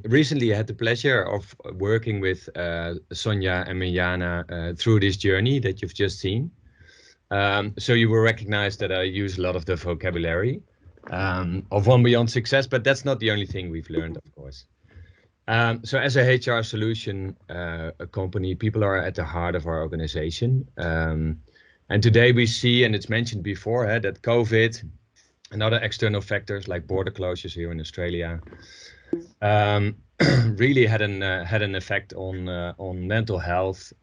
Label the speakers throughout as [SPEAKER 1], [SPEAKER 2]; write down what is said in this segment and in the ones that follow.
[SPEAKER 1] Recently, I had the pleasure of working with Sonia and Mirjana through this journey that you've just seen. So you will recognize that I use a lot of the vocabulary of One Beyond Success, but that's not the only thing we've learned, of course. So as a HR solution a company, people are at the heart of our organization. And today we see, and it's mentioned before, that COVID and other external factors like border closures here in Australia really had an effect on mental health,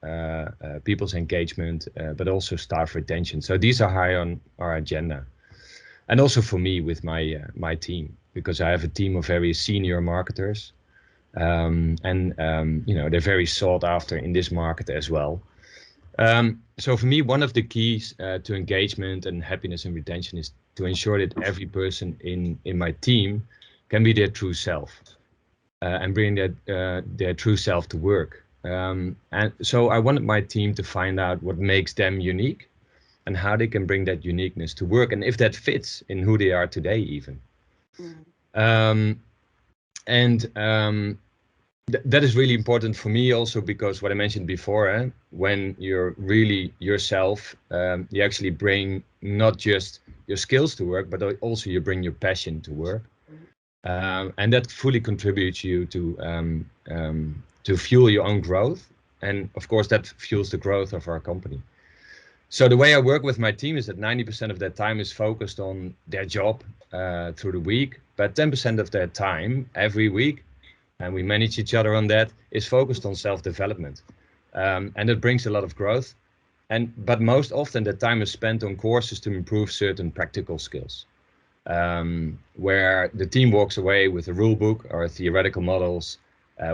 [SPEAKER 1] people's engagement, but also staff retention. So these are high on our agenda, and also for me with my team, because I have a team of very senior marketers, and they're very sought after in this market as well. So for me, one of the keys to engagement and happiness and retention is to ensure that every person in my team can be their true self and bring their true self to work. And so I wanted my team to find out what makes them unique and how they can bring that uniqueness to work, and if that fits in who they are today even. That is really important for me also, because what I mentioned before, when you're really yourself, you actually bring not just your skills to work, but also you bring your passion to work. And that fully contributes you to fuel your own growth. And of course, that fuels the growth of our company. So the way I work with my team is that 90% of their time is focused on their job through the week, but 10% of their time every week, and we manage each other on that, is focused on self-development. And it brings a lot of growth. But most often the time is spent on courses to improve certain practical skills, where the team walks away with a rule book or theoretical models,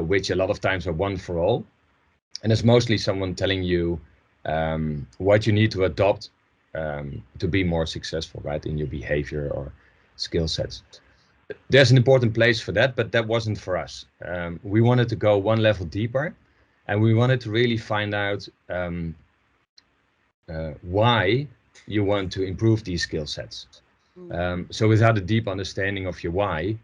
[SPEAKER 1] which a lot of times are one for all. And it's mostly someone telling you what you need to adopt to be more successful, right, in your behavior or skill sets. There's an important place for that, but that wasn't for us. We wanted to go one level deeper, and we wanted to really find out why you want to improve these skill sets. So without a deep understanding of your why,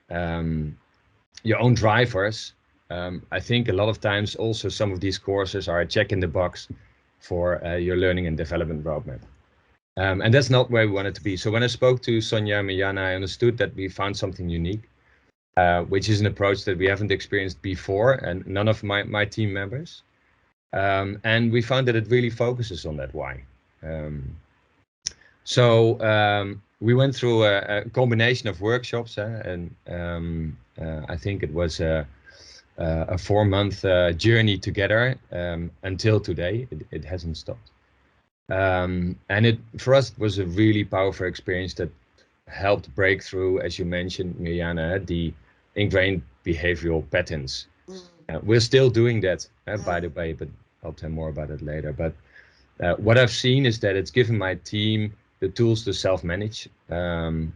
[SPEAKER 1] your own drivers, I think a lot of times also some of these courses are a check in the box for your learning and development roadmap. And that's not where we wanted to be. So when I spoke to Sonia and Mirjana, I understood that we found something unique, which is an approach that we haven't experienced before, and none of my team members. And we found that it really focuses on that why. So we went through a combination of workshops, and I think it was a 4-month journey together until today. It hasn't stopped. And it, for us, was a really powerful experience that helped break through, as you mentioned, Mirjana, the ingrained behavioral patterns. We're still doing that, by the way, but I'll tell more about it later. But what I've seen is that it's given my team the tools to self-manage. And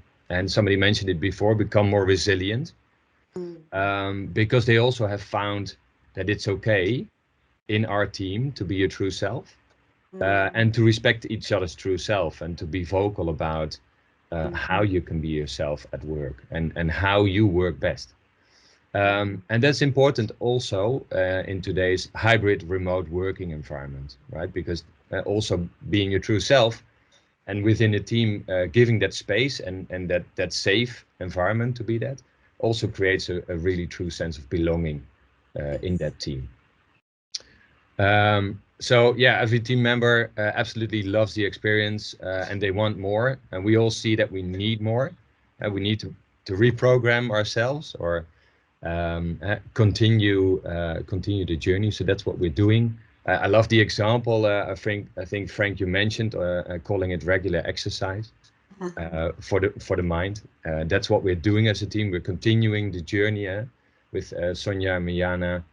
[SPEAKER 1] somebody mentioned it before, become more resilient. Because they also have found that it's okay in our team to be your true self. And to respect each other's true self, and to be vocal about how you can be yourself at work and how you work best. And that's important also in today's hybrid remote working environment, right? Because also being your true self and within a team, giving that space and that safe environment to be that also creates a really true sense of belonging in that team. So yeah, every team member absolutely loves the experience and they want more, and we all see that we need more, and we need to reprogram ourselves or continue the journey. So that's what we're doing. I love the example. I think Frank, you mentioned calling it regular exercise for the mind. That's what we're doing as a team. We're continuing the journey with Sonia and Mirjana.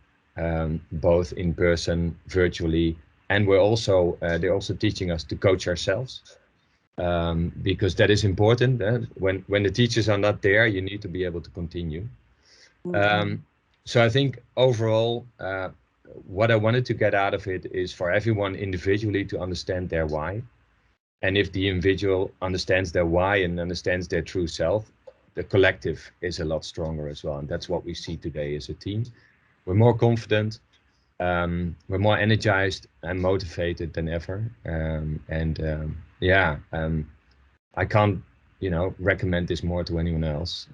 [SPEAKER 1] Both in person, virtually, and we're also they're also teaching us to coach ourselves, because that is important. When the teachers are not there, you need to be able to continue. So I think overall, what I wanted to get out of it is for everyone individually to understand their why, and if the individual understands their why and understands their true self, the collective is a lot stronger as well, and that's what we see today as a team. We're more confident, we're more energized and motivated than ever, I can't recommend this more to anyone else.